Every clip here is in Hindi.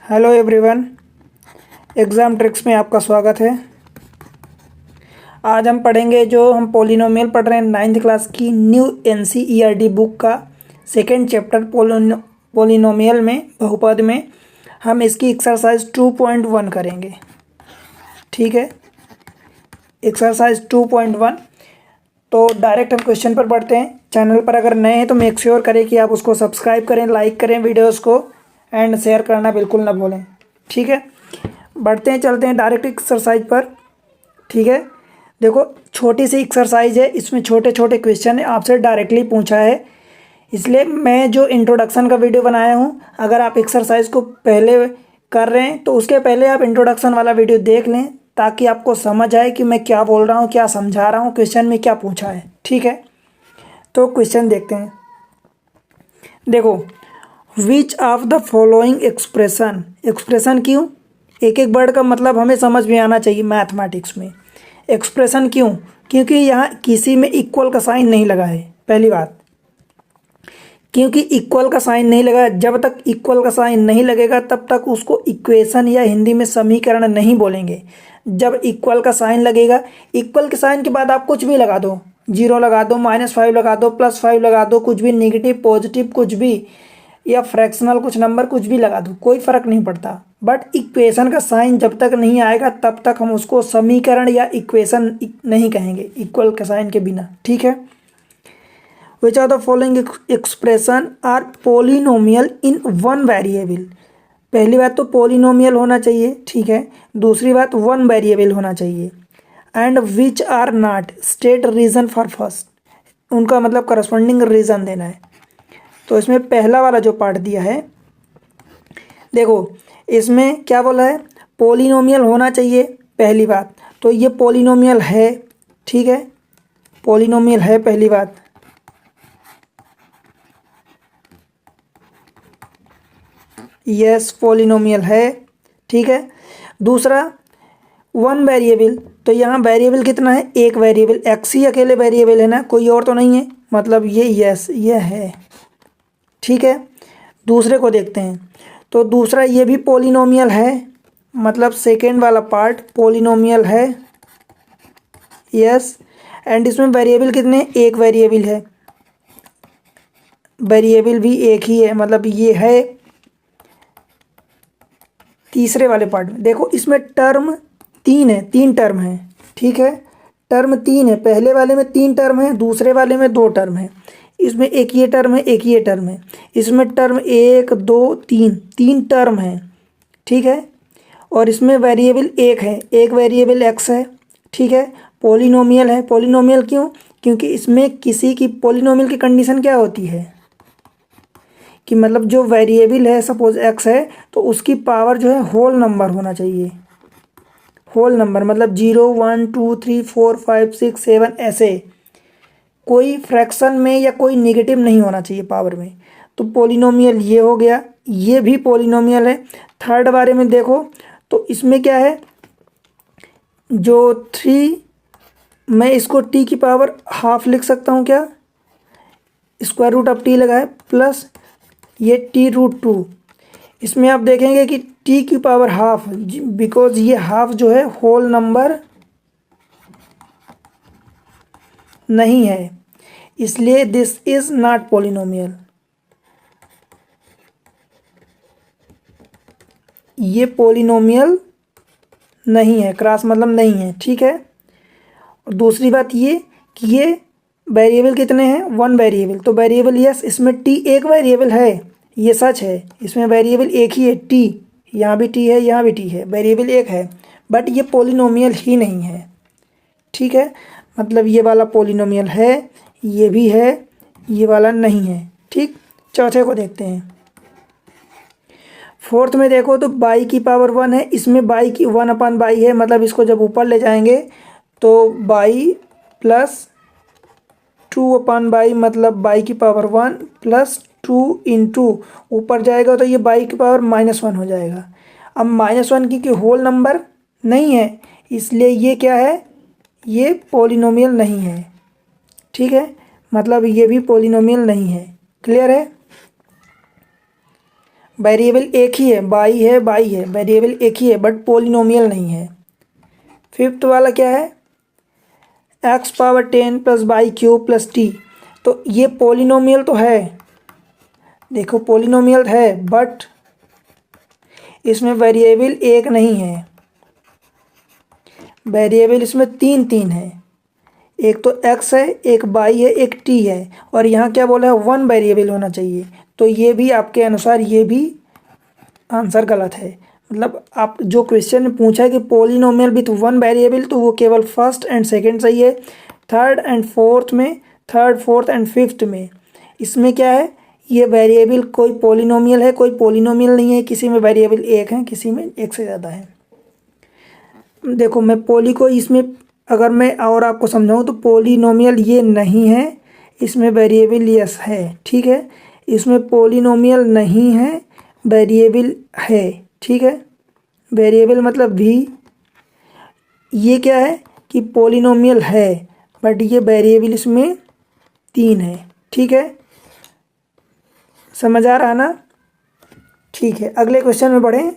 हेलो एवरीवन, एग्ज़ाम ट्रिक्स में आपका स्वागत है। आज हम पढ़ेंगे जो हम पॉलिनोमियल पढ़ रहे हैं 9th क्लास की न्यू NCERT बुक का सेकेंड चैप्टर पॉलिनोमियल में बहुपद में हम इसकी एक्सरसाइज 2.1 करेंगे। ठीक है, एक्सरसाइज 2.1। तो डायरेक्ट हम क्वेश्चन पर बढ़ते हैं। चैनल पर अगर नए हैं तो मेक श्योर करें कि आप उसको सब्सक्राइब करें, लाइक करें वीडियोस को एंड शेयर करना बिल्कुल ना भूलें। ठीक है, बढ़ते हैं, चलते हैं डायरेक्ट एक्सरसाइज पर। ठीक है, देखो छोटी सी एक्सरसाइज है, इसमें छोटे छोटे क्वेश्चन है, आपसे डायरेक्टली पूछा है, इसलिए मैं जो इंट्रोडक्शन का वीडियो बनाया हूँ, अगर आप एक्सरसाइज को पहले कर रहे हैं तो उसके पहले आप इंट्रोडक्शन वाला वीडियो देख लें ताकि आपको समझ आए कि मैं क्या बोल रहा हूँ, क्या समझा रहा हूँ, क्वेश्चन में क्या पूछा है। ठीक है, तो क्वेश्चन देखते हैं। देखो, which of the following expression, expression क्यों, एक एक वर्ड का मतलब हमें समझ में आना चाहिए मैथमेटिक्स में। एक्सप्रेशन क्यों, क्योंकि यहाँ किसी में इक्वल का साइन नहीं लगा है। पहली बात, क्योंकि इक्वल का साइन नहीं लगा, जब तक इक्वल का साइन नहीं लगेगा तब तक उसको इक्वेशन या हिंदी में समीकरण नहीं बोलेंगे। जब इक्वल का साइन लगेगा, इक्वल के साइन के बाद आप कुछ भी लगा दो, 0 लगा दो, -5 लगा दो, +5 लगा दो, कुछ भी, नेगेटिव पॉजिटिव कुछ भी, या फ्रैक्शनल कुछ नंबर कुछ भी लगा दो, कोई फ़र्क नहीं पड़ता। बट इक्वेशन का साइन जब तक नहीं आएगा तब तक हम उसको समीकरण या इक्वेशन नहीं कहेंगे इक्वल के साइन के बिना। ठीक है, which are the following expression are polynomial in one variable. पहली बात तो पोलिनोमियल होना चाहिए। ठीक है, दूसरी बात वन वेरिएबल होना चाहिए। And which are not, state reason for first, उनका मतलब करस्पॉन्डिंग रीज़न देना है। तो इसमें पहला वाला जो पार्ट दिया है, देखो इसमें क्या बोला है, पोलिनोमियल होना चाहिए। पहली बात तो ये पोलिनोमियल है। ठीक है, पोलिनोमियल है पहली बात। यस, पोलिनोमियल है। ठीक है, दूसरा वन वेरिएबल, तो यहाँ वेरिएबल कितना है, एक वेरिएबल, एक्स ही अकेले वेरिएबल है ना, कोई और तो नहीं है, मतलब ये यस ये है। ठीक है, दूसरे को देखते हैं। तो दूसरा ये भी पोलिनोमियल है, मतलब सेकेंड वाला पार्ट पोलिनोमियल है। यस, एंड इसमें वेरिएबल कितने, एक वेरिएबल है, वेरिएबल भी एक ही है, मतलब ये है। तीसरे वाले पार्ट में देखो, इसमें टर्म 3 है, 3 टर्म है। ठीक है, टर्म 3 है, पहले वाले में 3 टर्म है, दूसरे वाले में 2 टर्म है। इसमें एक ये टर्म है, एक ये टर्म है, इसमें टर्म 1 2 3 3 टर्म है। ठीक है, और इसमें वेरिएबल एक है, एक वेरिएबल एक्स है। ठीक है, पोलिनोमियल है। पोलिनोमियल क्यों, क्योंकि इसमें किसी की पोलिनोमियल की कंडीशन क्या होती है कि मतलब जो वेरिएबल है सपोज एक्स है तो उसकी पावर जो है होल नंबर होना चाहिए। होल नंबर मतलब 0 1 2 3 4 5 6 7 ऐसे, कोई फ्रैक्शन में या कोई नेगेटिव नहीं होना चाहिए पावर में। तो पोलिनोमियल ये हो गया, ये भी पोलिनोमियल है। थर्ड बारे में देखो, तो इसमें क्या है, जो 3, मैं इसको टी की पावर हाफ लिख सकता हूँ क्या, स्क्वायर रूट ऑफ टी लगा है, प्लस ये t√2। इसमें आप देखेंगे कि t की पावर हाफ, बिकॉज ये हाफ जो है होल नंबर नहीं है, इसलिए दिस इज नॉट पोलिनोमियल। ये पोलिनोमियल नहीं है, क्रॉस मतलब नहीं है। ठीक है, और दूसरी बात ये कि ये वेरिएबल कितने हैं, वन वेरिएबल, तो वेरिएबल यस, इसमें t एक वेरिएबल है, ये सच है, इसमें वेरिएबल एक ही है t, यहाँ भी t है, यहाँ भी t है, वेरिएबल एक है, बट ये पोलिनोमियल ही नहीं है। ठीक है, मतलब ये वाला पोलिनोमियल है, ये भी है, ये वाला नहीं है। ठीक, चौथे को देखते हैं। फोर्थ में देखो तो बाई की पावर 1 है, इसमें बाई की 1/बाई है, मतलब इसको जब ऊपर ले जाएंगे तो बाई प्लस 2/बाई, मतलब बाई की पावर 1 प्लस 2 इंटू ऊपर जाएगा तो ये बाई की पावर -1 हो जाएगा। अब -1 क्योंकि होल नंबर नहीं है इसलिए ये क्या है, ये पोलिनोमियल नहीं है। ठीक है, मतलब ये भी पोलिनोमियल नहीं है। क्लियर है। वेरिएबल एक ही है, बाई है, वेरिएबल एक ही है बट पोलिनोमियल नहीं है। फिफ्थ वाला क्या है, x power 10 plus by cube plus T. तो ये पोलिनोमियल तो है, देखो पोलिनोमियल है बट इसमें वेरिएबल एक नहीं है, वेरिएबल इसमें तीन है। एक तो x है, एक बाई है, एक t है, और यहाँ क्या बोला है, वन वेरिएबल होना चाहिए। तो ये भी आपके अनुसार ये भी आंसर गलत है। मतलब आप जो क्वेश्चन में पूछा है कि पोलिनोमियल विथ वन वेरिएबल, तो वो केवल फर्स्ट एंड सेकंड सही है। थर्ड एंड फोर्थ में, थर्ड फोर्थ एंड फिफ्थ में इसमें क्या है, ये वेरिएबल कोई पोलिनोमियल है, कोई पोलिनोमियल नहीं है। किसी में वेरिएबल एक है, किसी में एक से ज़्यादा है। देखो मैं पोली को इसमें अगर मैं और आपको समझाऊं तो पोलिनोमियल ये नहीं है, इसमें वेरिएबल यस है, ठीक है। इसमें पोलिनोमियल नहीं है, वेरिएबल है, ठीक है। वेरिएबल मतलब भी ये क्या है कि पोलिनोमियल है बट ये वेरिएबल इसमें तीन है, ठीक है। समझ आ रहा ना, ठीक है। अगले क्वेश्चन में बढ़ें,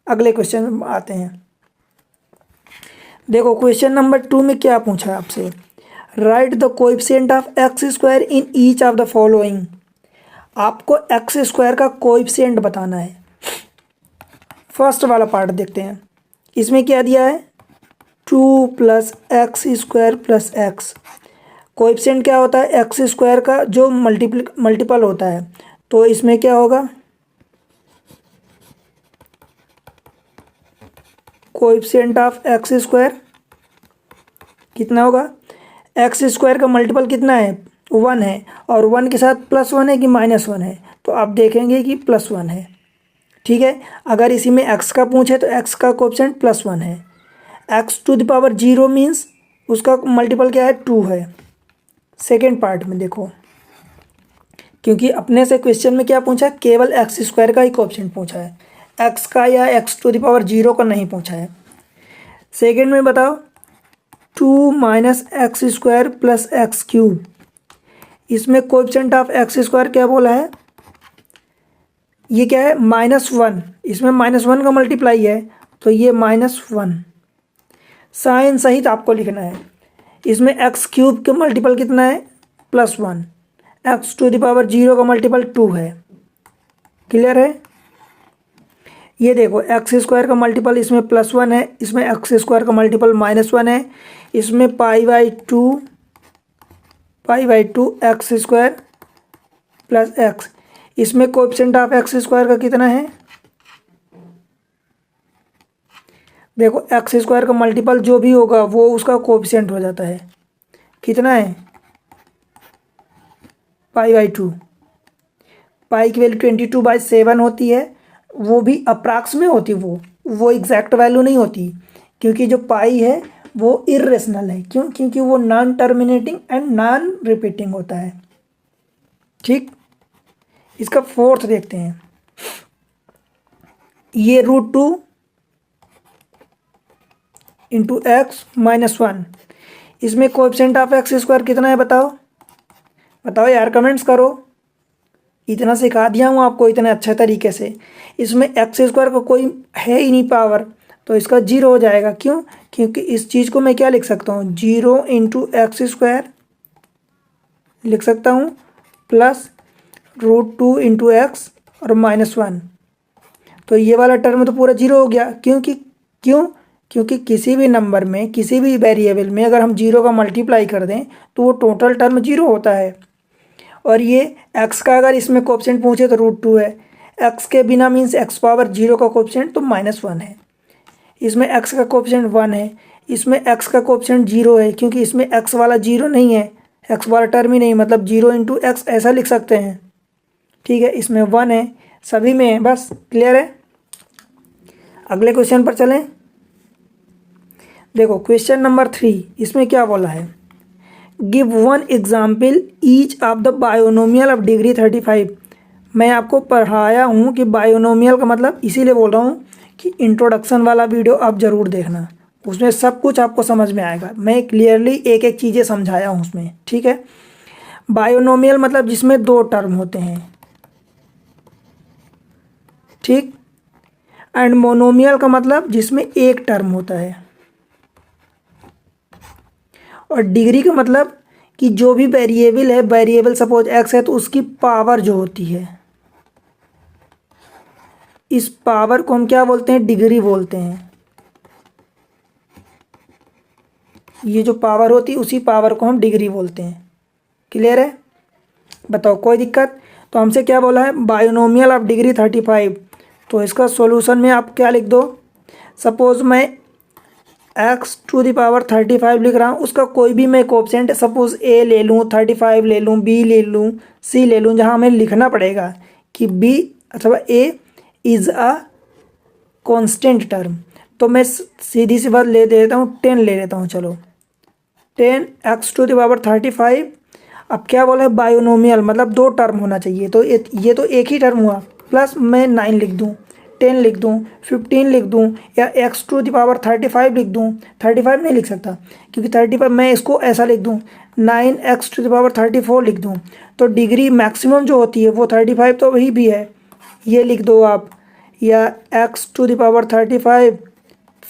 अगले क्वेश्चन में आते हैं। देखो क्वेश्चन नंबर 2 में क्या पूछा है आपसे, right the coefficient of x square in each of the following. आपको एक्स स्क्वायर का कोएफिशिएंट बताना है। फर्स्ट वाला पार्ट देखते हैं, इसमें क्या दिया है, 2 plus x square plus x. Coefficient क्या होता है, एक्स स्क्वायर का जो मल्टीपल होता है। तो इसमें क्या होगा, कोएफिशिएंट ऑफ एक्स स्क्वायर कितना होगा, एक्स स्क्वायर का मल्टीपल कितना है, 1 है, और 1 के साथ +1 है कि -1 है, तो आप देखेंगे कि +1 है, ठीक है। अगर इसी में x का पूछे तो x का कोएफिशिएंट +1 है। x⁻0 मीन्स उसका मल्टीपल क्या है, 2 है। सेकेंड पार्ट में देखो, क्योंकि अपने से क्वेश्चन में क्या पूछा है, केवल एक्स स्क्वायर का ही कोएफिशिएंट पूछा है, x का या x⁻0 का नहीं पूछा है। सेकेंड में बताओ, 2 minus x square plus x cube. इसमें कोएफिशिएंट ऑफ एक्स स्क्वायर क्या बोला है, ये क्या है, -1। इसमें -1 का मल्टीप्लाई है तो ये -1, साइन सहित आपको लिखना है। इसमें एक्स क्यूब का मल्टीपल कितना है, +1। x⁻0 का मल्टीपल 2 है, क्लियर है। ये देखो एक्स स्क्वायर का मल्टीपल इसमें +1 है, इसमें एक्स स्क्वायर का मल्टीपल -1 है, इसमें π/2 एक्स स्क्वायर प्लस एक्स। इसमें कोएफिशिएंट ऑफ एक्स स्क्वायर का कितना है, देखो एक्स स्क्वायर का मल्टीपल जो भी होगा वो उसका कोएफिशिएंट हो जाता है, कितना है, π/2। पाई की वैल्यू 22/7 होती है, वो भी अप्रॉक्स में होती है, वो एग्जैक्ट वैल्यू नहीं होती, क्योंकि जो पाई है वो इर्रेशनल है। क्यों, क्योंकि वो non terminating and non repeating होता है, ठीक। इसका फोर्थ देखते हैं, ये √2 इंटू एक्स -1। इसमें कोएफिशिएंट ऑफ एक्स स्क्वायर कितना है, बताओ बताओ यार, कमेंट्स करो। इतना सिखा दिया हूँ आपको इतने अच्छे तरीके से। इसमें एक्स स्क्वायर का कोई है ही नहीं पावर, तो इसका 0 हो जाएगा। क्यों, क्योंकि इस चीज़ को मैं क्या लिख सकता हूँ, 0 इंटू एक्स स्क्वायर लिख सकता हूँ, प्लस √2 इंटू एक्स और -1। तो ये वाला टर्म तो पूरा 0 हो गया। क्योंकि किसी भी नंबर में, किसी भी वेरिएबल में अगर हम 0 का मल्टीप्लाई कर दें तो वो टोटल टर्म 0 होता है। और ये x का अगर इसमें कोएफिशिएंट पूछे तो √2 है, x के बिना मीन्स x⁻0 का कोएफिशिएंट तो -1 है। इसमें x का कोएफिशिएंट 1 है, इसमें x का कोएफिशिएंट 0 है, क्योंकि इसमें x वाला 0 नहीं है, x वाला टर्म ही नहीं, मतलब 0 इंटू एक्स ऐसा लिख सकते हैं, ठीक है। इसमें 1 है, सभी में है, बस क्लियर है। अगले क्वेश्चन पर चलें। देखो क्वेश्चन नंबर 3, इसमें क्या बोला है, give 1 example each of the binomial of degree 35। मैं आपको पढ़ाया हूँ कि बायोनोमियल का मतलब, इसीलिए बोल रहा हूँ कि इंट्रोडक्शन वाला वीडियो आप ज़रूर देखना, उसमें सब कुछ आपको समझ में आएगा। मैं क्लियरली एक एक चीज़ें समझाया हूँ उसमें, ठीक है। बायोनोमियल मतलब जिसमें 2 टर्म होते हैं, ठीक। एंड मोनोमियल का मतलब जिसमें एक टर्म होता है, और डिग्री का मतलब कि जो भी वेरिएबल है, वेरिएबल सपोज एक्स है तो उसकी पावर जो होती है, इस पावर को हम क्या बोलते हैं, डिग्री बोलते हैं। ये जो पावर होती है उसी पावर को हम डिग्री बोलते हैं। क्लियर है? बताओ कोई दिक्कत? तो हमसे क्या बोला है, बायोनोमियल ऑफ डिग्री 35। तो इसका सॉल्यूशन में आप क्या लिख दो, सपोज मैं एक्स टू द पावर 35 लिख रहा हूँ, उसका कोई भी मैं कोएफिशिएंट सपोज ए ले लूँ, 35 ले लूँ, बी ले लूँ, सी ले लूँ, जहाँ हमें लिखना पड़ेगा कि बी अथवा A is a constant term. तो मैं सीधी सी बात ले देता हूँ, 10 ले लेता हूँ। चलो 10 एक्स टू द पावर 35। अब क्या बोला है, बायोनोमियल मतलब दो टर्म होना चाहिए, तो ये तो एक ही टर्म हुआ। प्लस मैं 9 लिख दूँ, 10 लिख दूँ, 15 लिख दूँ, या एक्स टू द पावर 35 लिख दूँ। 35 नहीं लिख सकता क्योंकि 35 मैं इसको ऐसा लिख दूँ, 9 एक्स टू द पावर 34 लिख दूँ। तो डिग्री मैक्सिमम जो होती है वो 35 तो वही भी है, ये लिख दो आप, या एक्स टू द पावर 35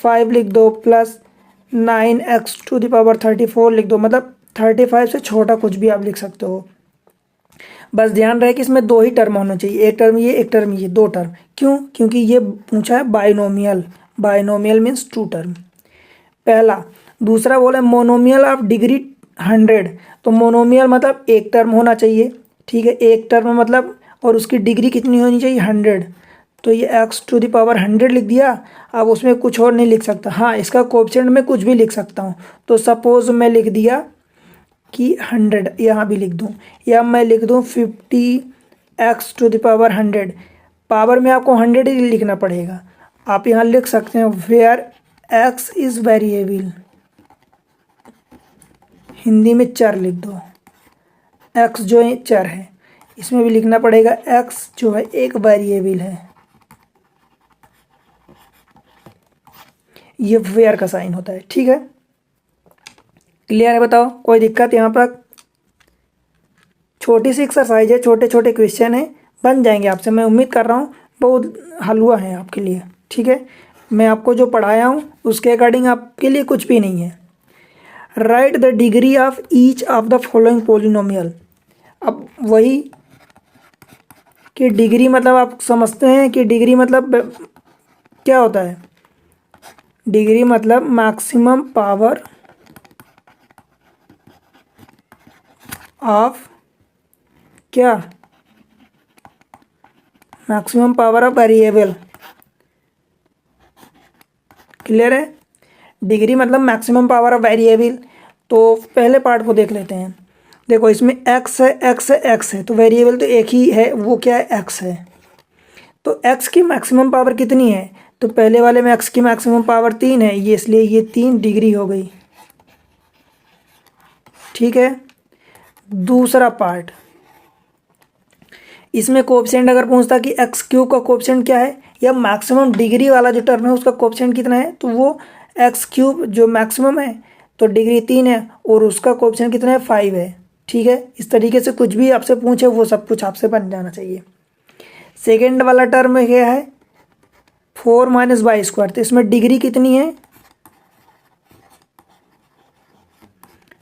5 लिख दो, plus 9 x to the power 34 लिख दो। मतलब 35 से छोटा कुछ भी आप लिख सकते हो। बस ध्यान रहे कि इसमें दो ही टर्म होना चाहिए, एक टर्म ये, एक टर्म ये, दो टर्म। क्यों? क्योंकि ये पूछा है binomial, binomial means two term, पहला। दूसरा बोला मोनोमियल ऑफ डिग्री 100। तो मोनोमियल मतलब एक टर्म होना चाहिए, ठीक है, एक टर्म मतलब, और उसकी डिग्री कितनी होनी चाहिए, 100। तो ये एक्स टू द पावर 100 लिख दिया। अब उसमें कुछ और नहीं लिख सकता, हाँ इसका कोएफिशिएंट में कुछ भी लिख सकता हूँ। तो सपोज मैं लिख दिया कि 100, यहाँ भी लिख दूँ, या मैं लिख दूँ 50 x to the power 100। Power में आपको 100 ही लिखना पड़ेगा। आप यहाँ लिख सकते हैं where x is variable, Hindi में चर लिख दो। एक्स जो है चर है, इसमें भी लिखना पड़ेगा एक्स जो है एक वेरिएबल है। ये वेयर का साइन होता है, ठीक है। क्लियर है? बताओ कोई दिक्कत यहाँ पर? छोटी सी एक्सरसाइज है, छोटे छोटे क्वेश्चन है, बन जाएंगे आपसे, मैं उम्मीद कर रहा हूँ। बहुत हलवा है आपके लिए, ठीक है। मैं आपको जो पढ़ाया हूँ उसके अकॉर्डिंग आपके लिए कुछ भी नहीं है। Right the degree of each of the following polynomial. अब वही कि डिग्री मतलब आप समझते हैं कि डिग्री मतलब क्या होता है। डिग्री मतलब मैक्सिमम पावर ऑफ क्या, maximum power of variable. Clear है? डिग्री मतलब मैक्सिमम पावर ऑफ वेरिएबल। तो पहले पार्ट को देख लेते हैं। देखो इसमें एक्स है, एक्स है, एक्स है, तो वेरिएबल तो एक ही है, वो क्या है, एक्स है। तो एक्स की मैक्सिमम पावर कितनी है, तो पहले वाले में एक्स की मैक्सिमम पावर 3 है, ये इसलिए ये 3 डिग्री हो गई, ठीक है। दूसरा पार्ट, इसमें कोएफिशिएंट अगर पूछता कि एक्स क्यूब का कोएफिशिएंट क्या है, या मैक्सिमम डिग्री वाला जो टर्म है उसका कोएफिशिएंट कितना है, तो वो एक्स क्यूब जो मैक्सिमम है तो डिग्री 3 है, और उसका कोएफिशिएंट कितना है, 5 है, ठीक है। इस तरीके से कुछ भी आपसे पूछे वो सब कुछ आपसे बन जाना चाहिए। सेकेंड वाला टर्म क्या है, 4 माइनस बाई स्क्वायर, तो इसमें डिग्री कितनी है,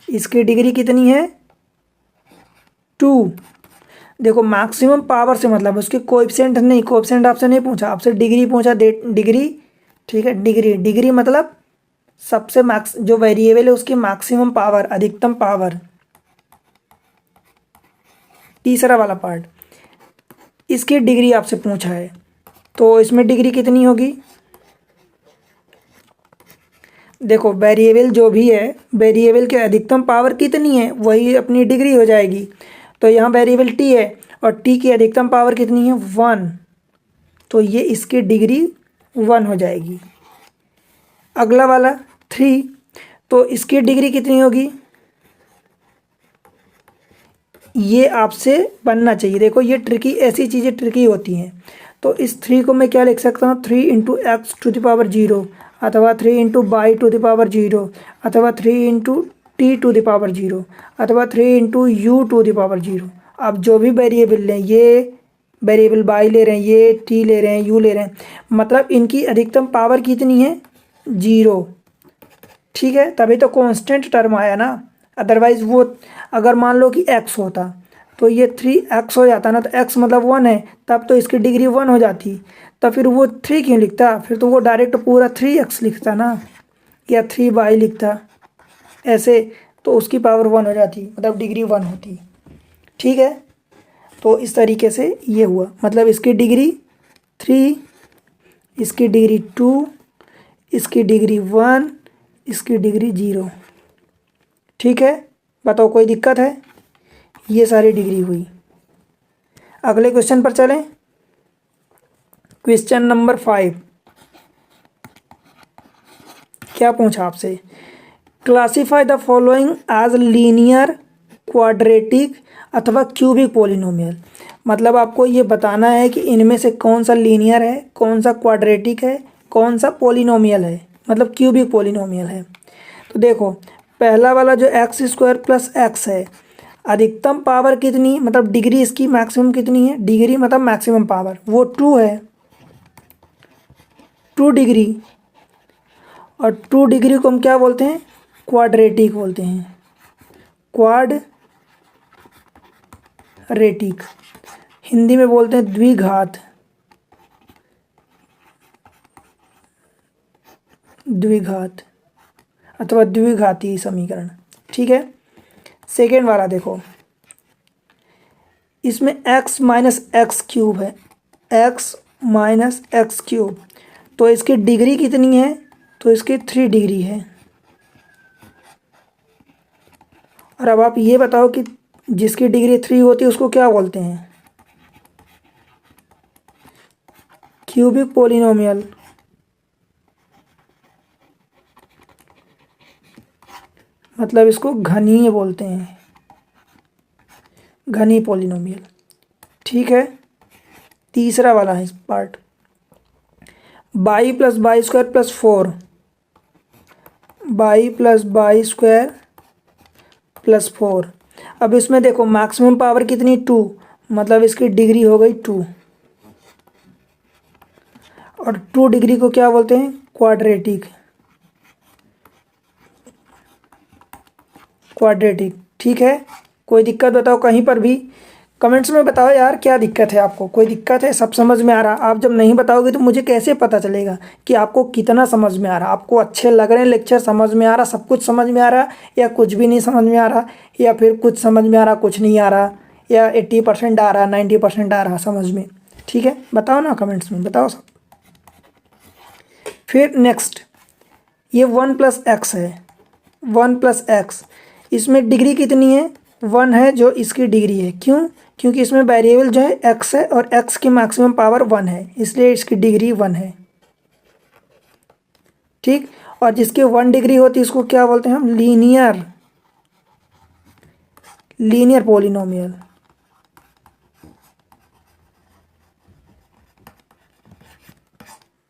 इसकी डिग्री कितनी है, 2। देखो मैक्सिमम पावर से मतलब उसके कोएफिशिएंट नहीं, कोएफिशिएंट आपसे नहीं पूछा, आपसे डिग्री पूछा, डिग्री, ठीक है। डिग्री, डिग्री मतलब सबसे मैक्स जो वेरिएबल है उसकी मैक्सिमम पावर, अधिकतम पावर। तीसरा वाला पार्ट, इसकी डिग्री आपसे पूछा है, तो इसमें डिग्री कितनी होगी। देखो वेरिएबल जो भी है, वेरिएबल की अधिकतम पावर कितनी है वही अपनी डिग्री हो जाएगी। तो यहाँ वेरिएबल टी है और टी की अधिकतम पावर कितनी है, 1, तो ये इसकी डिग्री 1 हो जाएगी। अगला वाला 3, तो इसकी डिग्री कितनी होगी, ये आपसे बनना चाहिए। देखो ये ट्रिकी, ऐसी चीज़ें ट्रिकी होती हैं। तो इस 3 को मैं क्या लिख सकता हूँ, 3 into x to the power 0, अथवा 3 into y to the power 0, अथवा 3 into t to the power 0, अथवा 3 into u to the power 0। अब जो भी वेरिएबल लें, ये वेरिएबल वाई ले रहे हैं, ये टी ले रहे हैं, यू ले रहे हैं, मतलब इनकी अधिकतम पावर कितनी है 0। ठीक है, तभी तो कांस्टेंट टर्म आया ना। अदरवाइज वो अगर मान लो कि x होता तो ये 3x हो जाता ना, तो x मतलब 1 है, तब तो इसकी डिग्री 1 हो जाती, तो फिर वो 3 क्यों लिखता, फिर तो वो डायरेक्ट पूरा 3x लिखता ना, या 3y लिखता ऐसे, तो उसकी पावर 1 हो जाती, मतलब डिग्री 1 होती। ठीक है, तो इस तरीके से ये हुआ, मतलब इसकी डिग्री 3, इसकी डिग्री 2, इसकी डिग्री 1, इसकी डिग्री 0। ठीक है, बताओ कोई दिक्कत है, ये सारी डिग्री हुई। अगले क्वेश्चन पर चलें। क्वेश्चन नंबर 5 क्या पूछा आपसे, classify the following as linear, quadratic अथवा क्यूबिक पोलिनोमियल। मतलब आपको ये बताना है कि इनमें से कौन सा लीनियर है, कौन सा क्वाड्रेटिक है, कौन सा पोलिनोमियल है, मतलब क्यूबिक पोलिनोमियल है। तो देखो पहला वाला जो एक्स स्क्वायर प्लस एक्स है, अधिकतम पावर कितनी, मतलब डिग्री इसकी मैक्सिमम कितनी है, डिग्री मतलब मैक्सिमम पावर, वो 2 है, 2 डिग्री। और 2 डिग्री को हम क्या बोलते हैं, क्वाड्रेटिक बोलते हैं, क्वाड्रेटिक, हिंदी में बोलते हैं द्विघात, द्विघात अथवा द्विघाती समीकरण। ठीक है, सेकेंड वाला देखो, इसमें x माइनस एक्स क्यूब है, x माइनस एक्स क्यूब, तो इसकी डिग्री कितनी है, तो इसकी 3 डिग्री है। और अब आप ये बताओ कि जिसकी डिग्री 3 होती है उसको क्या बोलते हैं, क्यूबिक पोलिनोमियल। मतलब इसको घनीय बोलते हैं, घनी पोलिनोमियल। ठीक है, तीसरा वाला है part, by plus by square plus 4, by plus by square plus 4। अब इसमें देखो मैक्सिमम पावर कितनी 2, मतलब इसकी डिग्री हो गई 2, और 2 डिग्री को क्या बोलते हैं, क्वाड्रेटिक, क्वाड्रेटिक। ठीक है, कोई दिक्कत बताओ कहीं पर भी, कमेंट्स में बताओ यार क्या दिक्कत है आपको, कोई दिक्कत है, सब समझ में आ रहा। आप जब नहीं बताओगे तो मुझे कैसे पता चलेगा कि आपको कितना समझ में आ रहा, आपको अच्छे लग रहे हैं लेक्चर, समझ में आ रहा, सब कुछ समझ में आ रहा, या कुछ भी नहीं समझ में आ रहा, या फिर कुछ समझ में आ रहा कुछ नहीं आ रहा, या 80% आ रहा 90% आ रहा समझ में। ठीक है, बताओ ना कमेंट्स में, बताओ सब। फिर नेक्स्ट, ये 1 प्लस एक्स है, 1 प्लस एक्स, इसमें डिग्री कितनी है, 1 है, जो इसकी डिग्री है, क्यों, क्योंकि इसमें वेरिएबल जो है x है और x की मैक्सिमम पावर 1 है, इसलिए इसकी डिग्री 1 है। ठीक, और जिसकी 1 डिग्री होती है इसको क्या बोलते हैं हम, लीनियर, लीनियर पोलिनोमियल।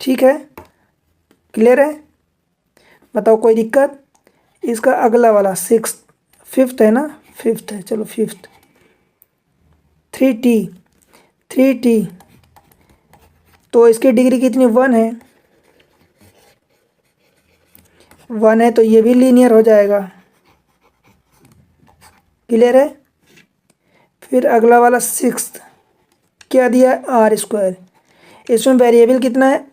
ठीक है, क्लियर है, बताओ कोई दिक्कत। इसका अगला वाला फिफ्थ है ना, फिफ्थ है, चलो फिफ्थ, 3t, 3t, तो इसकी डिग्री कितनी 1 है, 1 है, तो ये भी लीनियर हो जाएगा। क्लियर है। फिर अगला वाला 6th, क्या दिया है, आर स्क्वायर, इसमें वेरिएबल कितना है,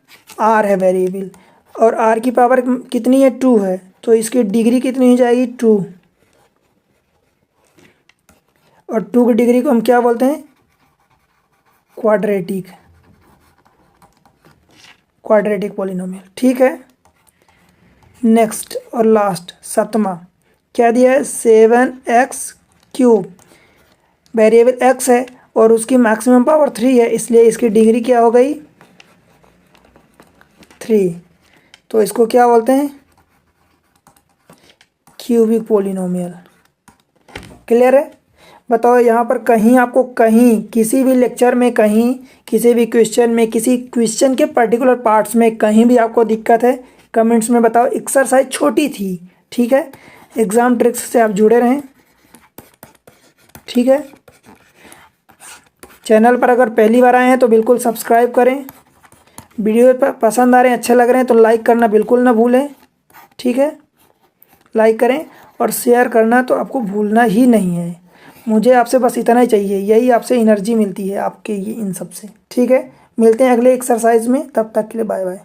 r है वेरिएबल, और r की पावर कितनी है 2 है, तो इसकी डिग्री कितनी हो जाएगी 2, और 2 की डिग्री को हम क्या बोलते हैं, क्वाड्रेटिक, क्वाड्रेटिक पोलिनोमियल। ठीक है, नेक्स्ट और लास्ट 7वां, क्या दिया है, 7x क्यूब, वेरिएबल x है और उसकी मैक्सिमम पावर 3 है, इसलिए इसकी डिग्री क्या हो गई 3, तो इसको क्या बोलते हैं, क्यूबिक पोलिनोमियल। क्लियर है। बताओ यहाँ पर कहीं आपको, कहीं किसी भी लेक्चर में, कहीं किसी भी क्वेश्चन में, किसी क्वेश्चन के पर्टिकुलर पार्ट्स में कहीं भी आपको दिक्कत है, कमेंट्स में बताओ। एक्सरसाइज छोटी थी, ठीक है, एग्ज़ाम ट्रिक्स से आप जुड़े रहें, ठीक है। चैनल पर अगर पहली बार आए हैं तो बिल्कुल सब्सक्राइब करें। वीडियो पर पसंद आ रहे हैं, अच्छे लग रहे हैं तो लाइक करना बिल्कुल ना भूलें। ठीक है, लाइक करें और शेयर करना तो आपको भूलना ही नहीं है। मुझे आपसे बस इतना ही चाहिए, यही आपसे एनर्जी मिलती है आपके ये इन सब से। ठीक है, मिलते हैं अगले एक्सरसाइज में, तब तक के लिए बाय बाय।